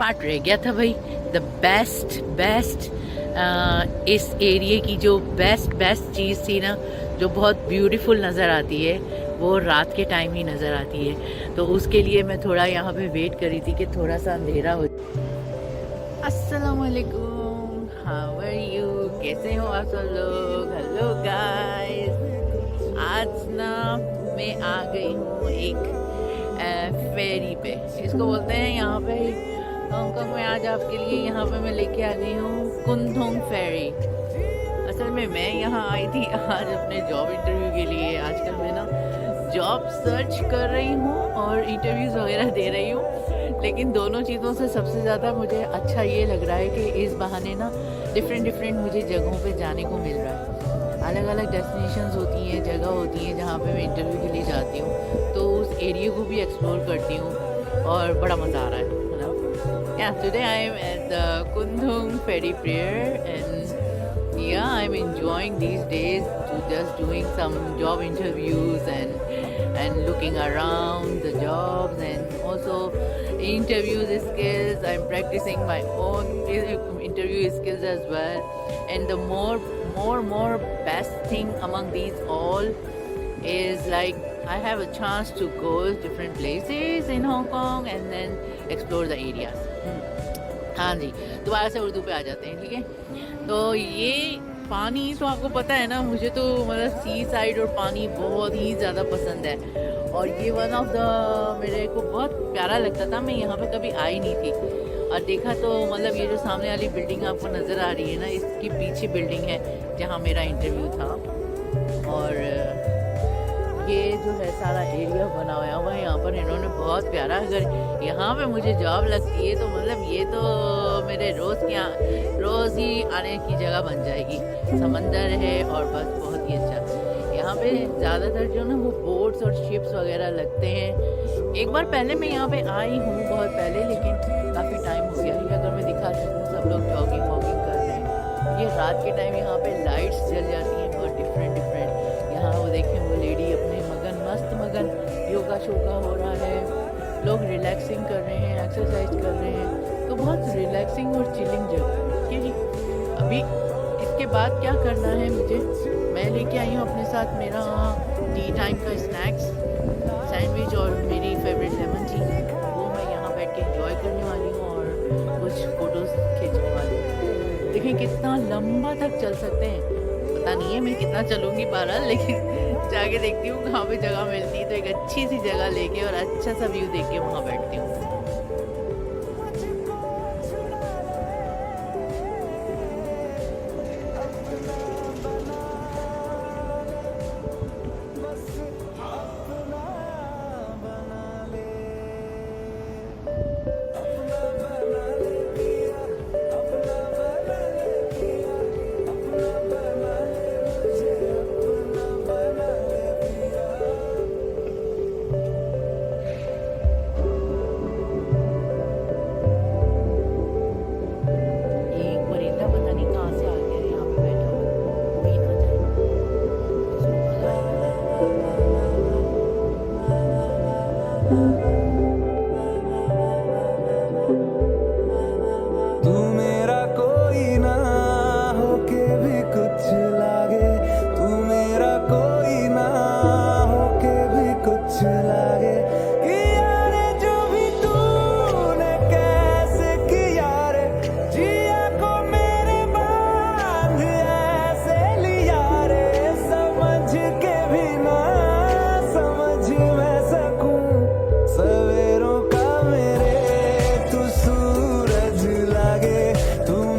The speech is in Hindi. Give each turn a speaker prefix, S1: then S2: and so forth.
S1: पार्ट रह गया था भाई। द बेस्ट बेस्ट इस एरिया की जो बेस्ट बेस्ट चीज़ थी ना, जो बहुत ब्यूटीफुल नज़र आती है, वो रात के टाइम ही नज़र आती है। तो उसके लिए मैं थोड़ा यहाँ पे वेट करी थी कि थोड़ा सा अंधेरा हो। अस्सलाम वालेकुम, हाउ आर यू, कैसे हो आप सब लोग? हेलो गाइस, आज ना मैं आ गई हूँ एक फेरी पे, इसको बोलते हैं यहाँ पे हांगकांग में। आज आपके लिए यहाँ पे मैं लेके आ गई हूँ कुंदोंग फेरी। असल में मैं यहाँ आई थी आज अपने जॉब इंटरव्यू के लिए। आजकल मैं ना जॉब सर्च कर रही हूँ और इंटरव्यूज़ वगैरह दे रही हूँ, लेकिन दोनों चीज़ों से सबसे ज़्यादा मुझे अच्छा ये लग रहा है कि इस बहाने ना डिफरेंट मुझे जगहों पे जाने को मिल रहा है। अलग अलग डेस्टिनेशंस होती हैं, जगह होती हैं जहाँ पे मैं इंटरव्यू के लिए जाती हूँ, तो उस एरिया को भी एक्सप्लोर करती हूँ और बड़ा मज़ा आ रहा है। Yeah, today I am at the Kundung Ferry Pier, and yeah, I'm enjoying these days to just doing some job interviews and looking around the jobs, and also interviews skills. I'm practicing my own interview skills as well. And the more best thing among these all is like I have a chance to go different places in Hong Kong and then explore the areas. हाँ जी, दोबारा से उर्दू पे आ जाते हैं, ठीक है। तो ये पानी तो आपको पता है ना, मुझे तो मतलब सी साइड और पानी बहुत ही ज़्यादा पसंद है, और ये वन ऑफ द मेरे को बहुत प्यारा लगता था। मैं यहाँ पे कभी आई नहीं थी और देखा तो मतलब ये जो सामने वाली बिल्डिंग आपको नज़र आ रही है ना, इसकी पीछे बिल्डिंग है जहाँ मेरा इंटरव्यू था। और ये जो है सारा एरिया बना हुआ है यहाँ पर इन्होंने बहुत प्यारा। अगर यहाँ पे मुझे जॉब लगती है तो मतलब ये तो मेरे रोज़ ही आने की जगह बन जाएगी। समंदर है और बस बहुत ही अच्छा। यहाँ पे ज़्यादातर जो ना वो बोट्स और शिप्स वगैरह लगते हैं। एक बार पहले मैं यहाँ पे आई हूँ, बहुत पहले, लेकिन काफ़ी टाइम हो गया है। अगर मैं दिखा सकूँ, सब लोग जॉगिंग वॉगिंग कर रहे हैं। ये रात के टाइम यहाँ पे लाइट्स जल जाती हैं बहुत डिफरेंट। यहाँ वो देखें, वो लेडी अपने मस्त मगन योगा शोगा हो रहा है, लोग रिलैक्सिंग कर रहे हैं, एक्सरसाइज कर रहे हैं, तो बहुत रिलैक्सिंग और चिलिंग जगह। ठीक है, अभी इसके बाद क्या करना है मुझे, मैं लेके आई हूँ अपने साथ मेरा टी टाइम का स्नैक्स, सैंडविच और मेरी फेवरेट लेमन टी। वो मैं यहाँ बैठ के एंजॉय करने वाली हूँ और कुछ फ़ोटोज़ खींचने वाली हूँ। देखें कितना लंबा तक चल सकते हैं, पता नहीं है मैं कितना चलूँगी बहरहाल, लेकिन जाके देखती हूँ कहाँ पे जगह मिलती है तो एक अच्छी सी जगह लेके और अच्छा सा व्यू देख के वहाँ बैठती हूँ।